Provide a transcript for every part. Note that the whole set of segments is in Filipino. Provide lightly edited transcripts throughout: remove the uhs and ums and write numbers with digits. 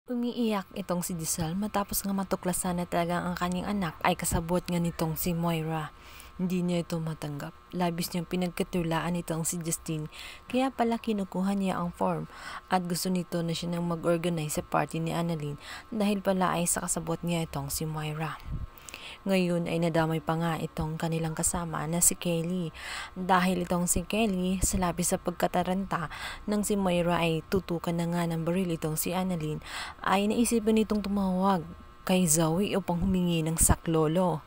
Umiiyak itong si Giselle matapos nga matuklasan na talagang ang kanyang anak ay kasabot nga nitong si Moira. Hindi niya ito matanggap. Labis niyang pinagkatulaan itong si Justine, kaya pala kinukuha niya ang form at gusto nito na siya nang mag-organize sa party ni Annalyn dahil pala ay sa kasabot niya itong si Moira. Ngayon ay nadamay pa nga itong kanilang kasama na si Kelly. Dahil itong si Kelly sa labis sa pagkataranta nang si Moira ay tutukan na nga ng baril itong si Annalyn, ay naisipan nitong tumawag kay Zoe upang humingi ng saklolo.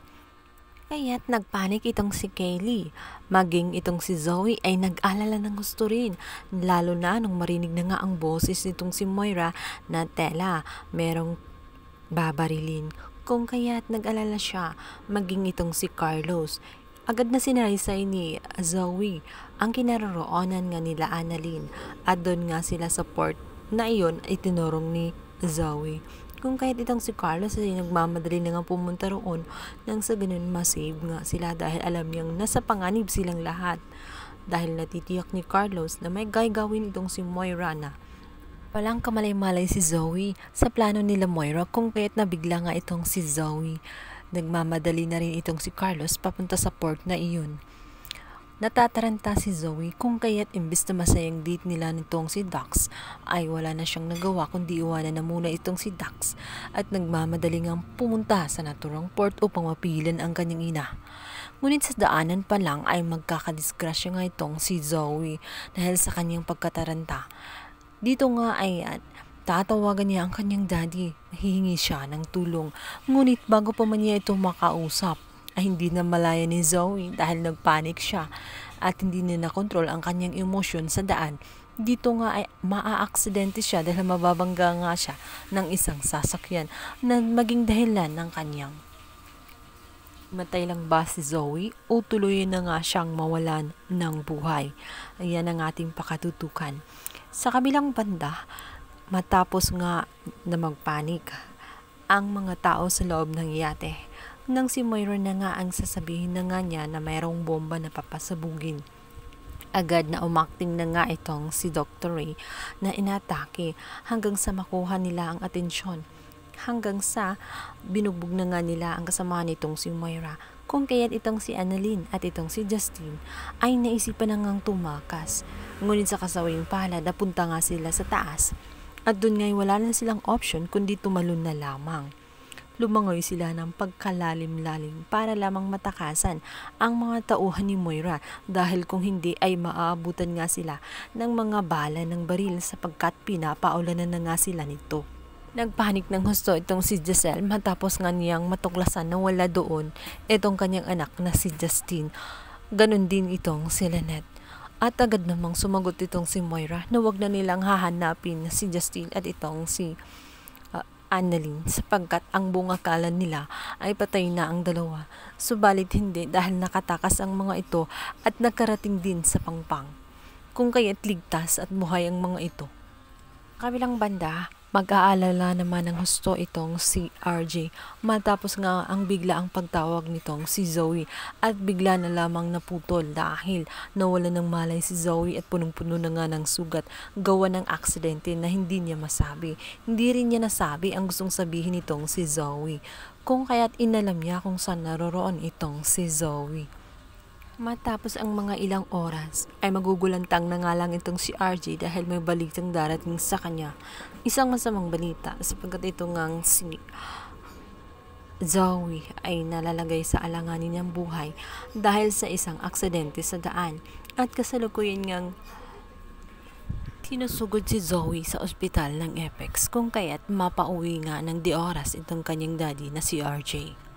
Kaya't nagpanik itong si Kelly. Maging itong si Zoe ay nag-alala ng gusto rin, lalo na nung marinig na nga ang boses nitong si Moira na tela merong babarilin. Kung kaya't nag-alala siya, maging itong si Carlos. Agad na sinaraysay ni Zoe ang kinaroroonan nga nila Annalyn at doon nga sila sa port na iyon ay tinurong ni Zoe. Kung kaya't itong si Carlos ay nagmamadali na nga pumunta roon nang sa ganun masave nga sila dahil alam niyang nasa panganib silang lahat. Dahil natitiyak ni Carlos na may gagawin itong si Moira na walang kamalay-malay si Zoe sa plano nila Moira, kung kaya't nabigla nga itong si Zoe. Nagmamadali na rin itong si Carlos papunta sa port na iyon. Natataranta si Zoe kung kaya't imbis na masayang date nila nitong si Dax ay wala na siyang nagawa kundi iwanan na muna itong si Dax at nagmamadali ngang pumunta sa naturang port upang mapilan ang kanyang ina. Ngunit sa daanan pa lang ay magkakadisgrasya nga itong si Zoe dahil sa kanyang pagkataranta. Dito nga ay tatawagan niya ang kanyang daddy. Hihingi siya ng tulong. Ngunit bago pa man niya ito makausap, ay hindi na malaya ni Zoe dahil nagpanik siya at hindi niya nakontrol ang kanyang emosyon sa daan. Dito nga ay maaaksidente siya dahil mababangga nga siya ng isang sasakyan na maging dahilan ng kanyang matay lang ba si Zoe o tuluyan na nga siyang mawalan ng buhay. Ayan ang ating pakatutukan. Sa kabilang banda, matapos nga na magpanik ang mga tao sa loob ng yate, nang si Moira na nga ang sasabihin na nga niya na mayroong bomba na papasabugin. Agad na umakting na nga itong si Dr. Ray na inatake hanggang sa makuha nila ang atensyon. Hanggang sa binugbog na nga nila ang kasama nitong si Moira. Kung kaya't itong si Annalyn at itong si Justine ay naisipan na ngang tumakas. Ngunit sa kasawing palad, napunta nga sila sa taas. At doon nga'y wala na silang option kundi tumalon na lamang. Lumangoy sila ng pagkalalim-lalim para lamang matakasan ang mga tauhan ni Moira dahil kung hindi ay maaabutan nga sila ng mga bala ng baril sapagkat pinapaulanan na nga sila nito. Nagpanik ng husto itong si Giselle matapos nga niyang matuklasan na wala doon itong kanyang anak na si Justine. Ganon din itong si Lynette. At agad namang sumagot itong si Moira na wag na nilang hahanapin si Justine at itong si Annalyn sapagkat ang buong akala nila ay patay na ang dalawa. Subalit hindi dahil nakatakas ang mga ito at nakarating din sa pangpang. Kung kaya't ligtas at buhay ang mga ito. Kabilang banda, mag-aalala naman ng husto itong si RJ matapos nga ang bigla ang pagtawag nitong si Zoe at bigla na lamang naputol dahil nawala ng malay si Zoe at punong-puno na nga ng sugat gawa ng aksidente na hindi niya masabi. Hindi rin niya nasabi ang gustong sabihin nitong si Zoe, kung kaya't inalam niya kung saan naroroon itong si Zoe. Matapos ang mga ilang oras, ay magugulantang na nga lang itong si RJ dahil may balitang darating sa kanya. Isang masamang balita sapagkat ito ngang si Zoe ay nalalagay sa alanganin ng buhay dahil sa isang aksidente sa daan at kasalukuyan ngang tinusugod si Zoe sa ospital ng Apex kung kaya't mapauwi nga ng di oras itong kanyang daddy na si RJ.